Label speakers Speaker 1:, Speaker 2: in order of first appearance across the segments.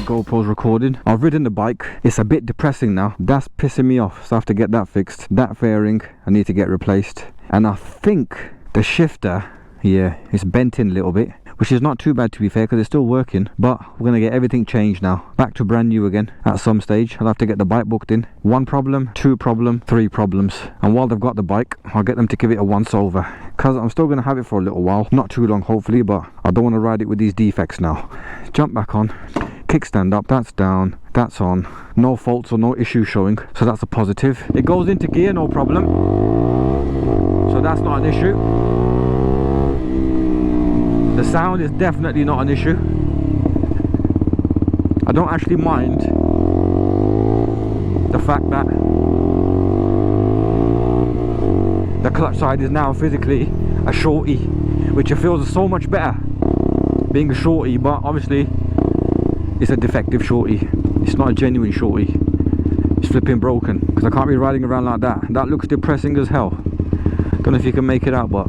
Speaker 1: GoPro's recording. I've ridden the bike. It's a bit depressing now. That's pissing me off, so I have to get that fixed. That fairing I need to get replaced, and I think the shifter, yeah, it's bent in a little bit, which is not too bad to be fair, because it's still working. But we're going to get everything changed now, back to brand new again at some stage. I'll have to get the bike booked in. 1 problem, 2 problem, 3 problems, and while they've got the bike, I'll get them to give it a once over, because I'm still going to have it for a little while, not too long hopefully, but I don't want to ride it with these defects now. Jump back on, kickstand up, that's down, that's on, no faults or no issues showing, so that's a positive. It goes into gear, no problem, so that's not an issue. The sound is definitely not an issue. I don't actually mind the fact that the clutch side is now physically a shorty, which it feels so much better being a shorty, but obviously it's a defective shorty. It's not a genuine shorty. It's flipping broken, because I can't be riding around like that. That looks depressing as hell. Don't know if you can make it out, but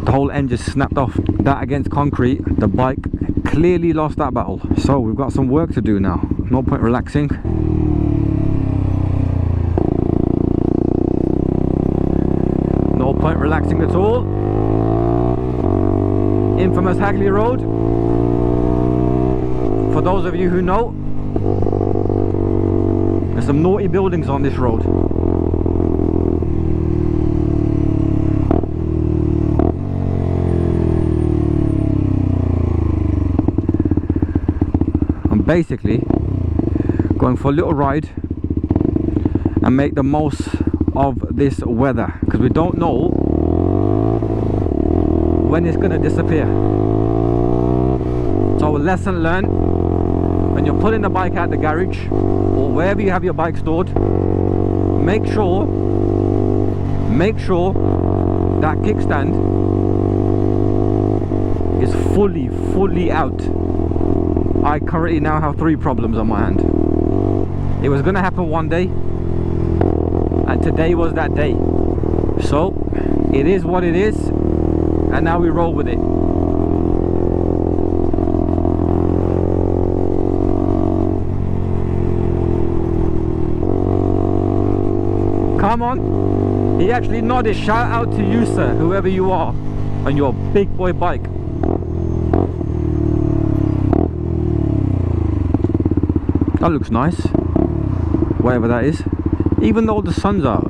Speaker 1: the whole end just snapped off. That against concrete, the bike clearly lost that battle. So we've got some work to do now. No point relaxing. No point relaxing at all. Infamous Hagley Road. For those of you who know, there's some naughty buildings on this road. I'm basically going for a little ride and make the most of this weather, because we don't know when it's going to disappear. So a lesson learned: when you're pulling the bike out the garage or wherever you have your bike stored, make sure that kickstand is fully out. I currently now have 3 problems on my hand. It was going to happen one day, and today was that day. So it is what it is, and now we roll with it. Come on. He actually nodded. Shout out to you, sir, whoever you are, on your big boy bike. That looks nice, whatever that is. Even though the sun's out,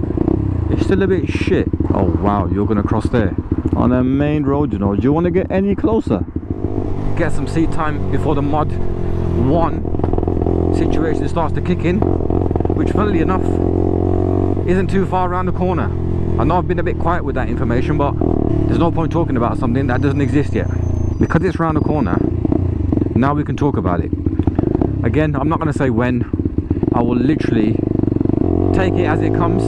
Speaker 1: it's still a bit shit. Oh wow, you're gonna cross there on a main road, you know. Do you want to get any closer? Get some seat time before the mod 1 situation starts to kick in, which funnily enough isn't too far around the corner. I know I've been a bit quiet with that information, but there's no point talking about something that doesn't exist yet. Because it's around the corner, now we can talk about it. Again, I'm not going to say when. I will literally take it as it comes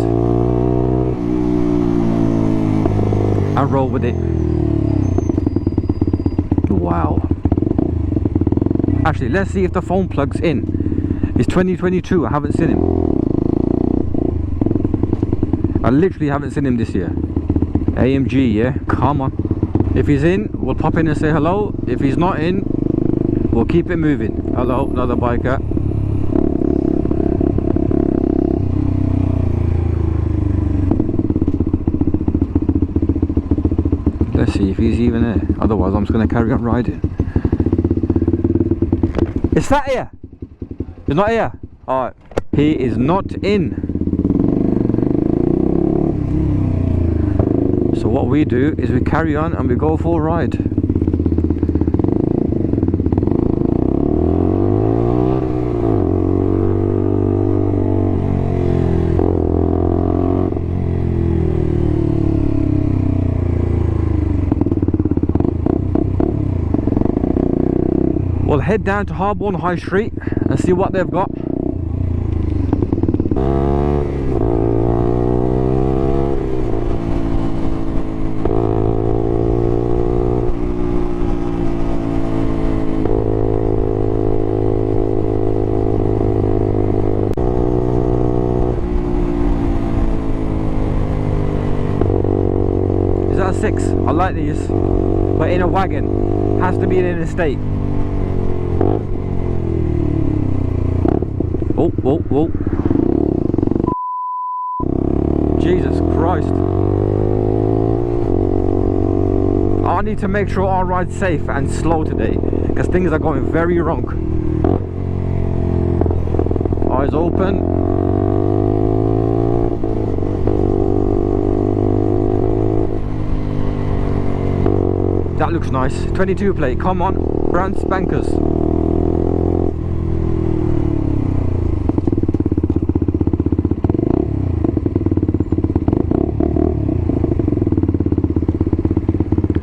Speaker 1: and roll with it. Wow. Actually, let's see if the phone plugs in. It's 2022. I haven't seen him. I literally haven't seen him this year. AMG, yeah? Come on. If he's in, we'll pop in and say hello. If he's not in, we'll keep it moving. Hello, another biker. Let's see if he's even there. Otherwise, I'm just going to carry on riding. Is that here? He's not here? Alright. He is not in. So what we do is we carry on and we go for a ride. We'll head down to Harborne High Street and see what they've got. Is that a 6? I like these, but in a wagon. Has to be in an estate. Oh, oh, oh. Jesus Christ. I need to make sure our ride's safe and slow today, because things are going very wrong. Eyes open. That looks nice. 22 plate, come on. Brand spankers.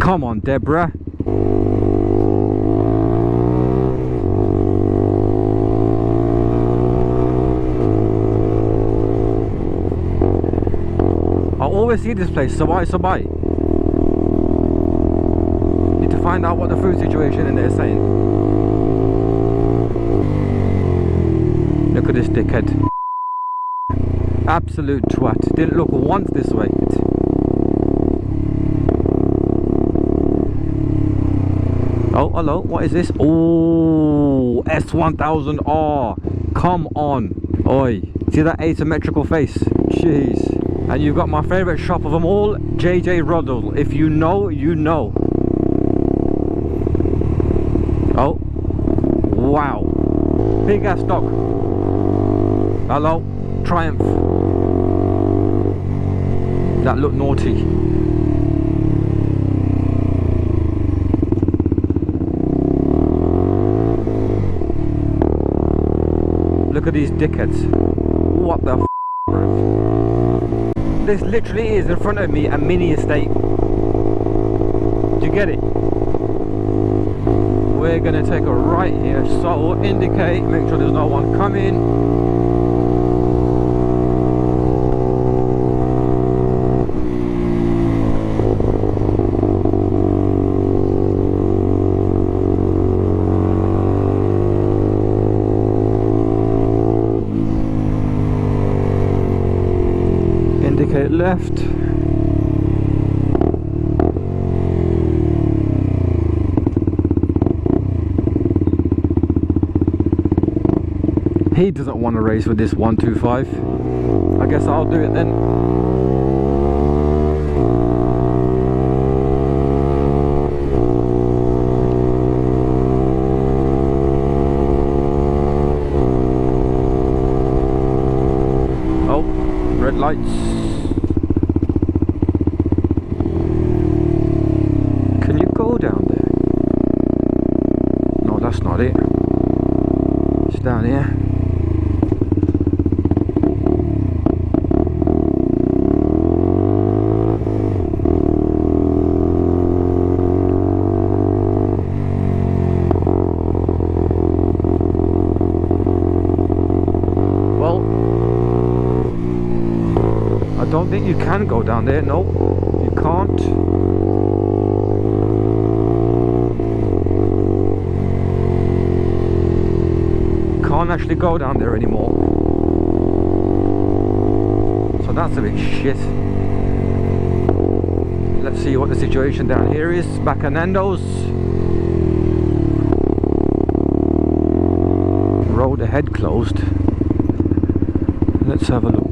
Speaker 1: Come on, Deborah. I always see this place, so why? Need to find out what the food situation in there is saying. Look at this dickhead. Absolute twat. Didn't look once this way. Oh, hello, what is this? Oh, S1000R. Come on. Oi, see that asymmetrical face? Jeez. And you've got my favourite shop of them all, JJ Ruddle. If you know, you know. Oh, wow. Big ass dog. Hello, Triumph. That looked naughty. Look at these dickheads. What the f***? This literally is in front of me a mini estate. Do you get it? We're gonna take a right here, so indicate, make sure there's no one coming. Indicate left. He doesn't want to race with this 125. I guess I'll do it then. Oh, red lights. Can you go down there? No, that's not it. It's down here. I don't think you can go down there. No, you can't. Can't actually go down there anymore. So that's a bit shit. Let's see what the situation down here is. Back at Nando's. Road ahead closed. Let's have a look.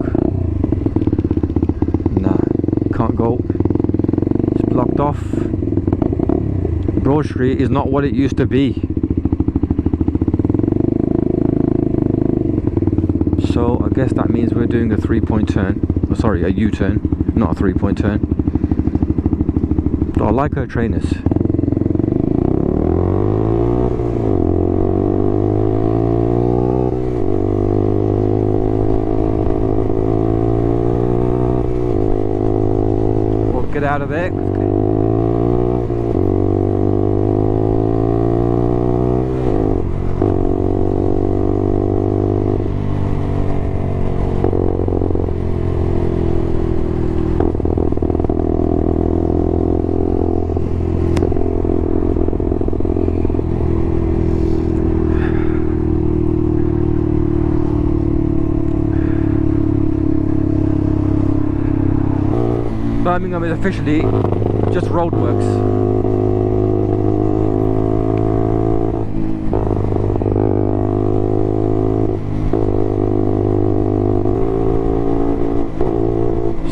Speaker 1: Can't go. It's blocked off. Broad Street is not what it used to be. So I guess that means we're doing a 3-point turn. Oh, sorry, a U-turn, not a 3-point turn. But I like her trainers. Get out of there. Birmingham is officially just roadworks.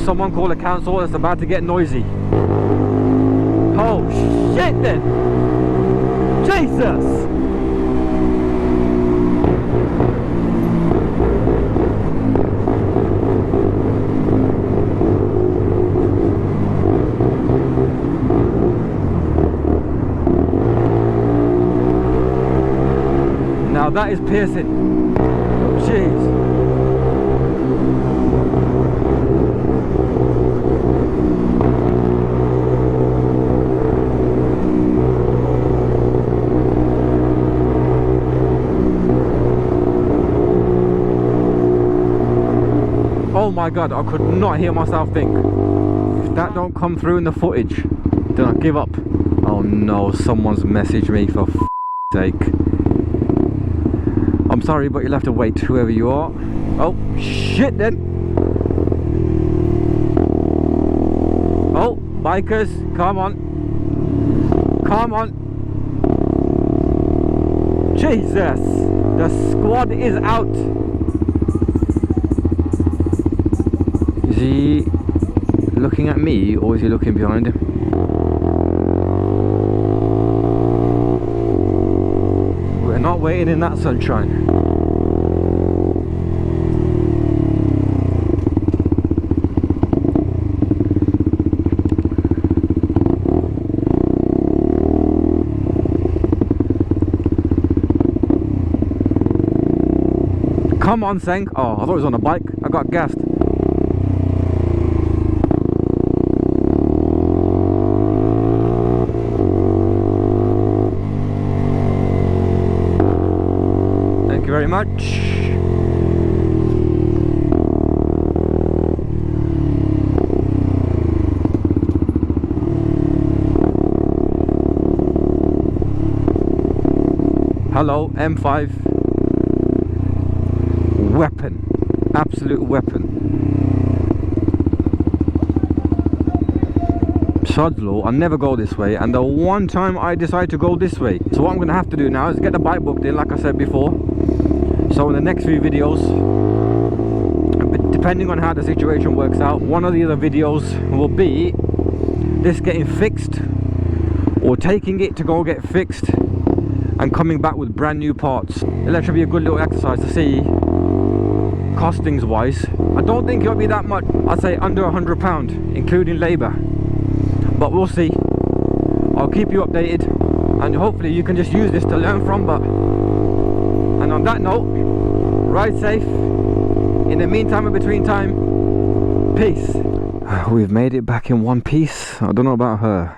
Speaker 1: someone call the council, it's about to get noisy. Oh shit then! Jesus! Now that is piercing. Jeez. Oh my god, I could not hear myself think. If that don't come through in the footage, then I give up. Oh no, someone's messaged me, for f***'s sake. I'm sorry, but you'll have to wait, whoever you are. Oh, shit then. Oh, bikers, come on. Come on. Jesus, the squad is out. Is he looking at me, or is he looking behind him? We're not waiting in that sunshine. Come on, Seng. Oh, I thought it was on a bike. I got gassed. Thank you very much. Hello, M5. Weapon, absolute weapon. Sod's law, I never go this way, and the one time I decide to go this way. So what I'm going to have to do now is get the bike booked in, like I said before. So in the next few videos, depending on how the situation works out, one of the other videos will be this getting fixed, or taking it to go get fixed and coming back with brand new parts. It'll actually be a good little exercise to see costings wise. I don't think it'll be that much. I'd say under £100 including labour, but we'll see. I'll keep you updated, and hopefully you can just use this to learn from. But and on that note, ride safe. In the meantime, in between time, peace. We've made it back in one piece. I don't know about her.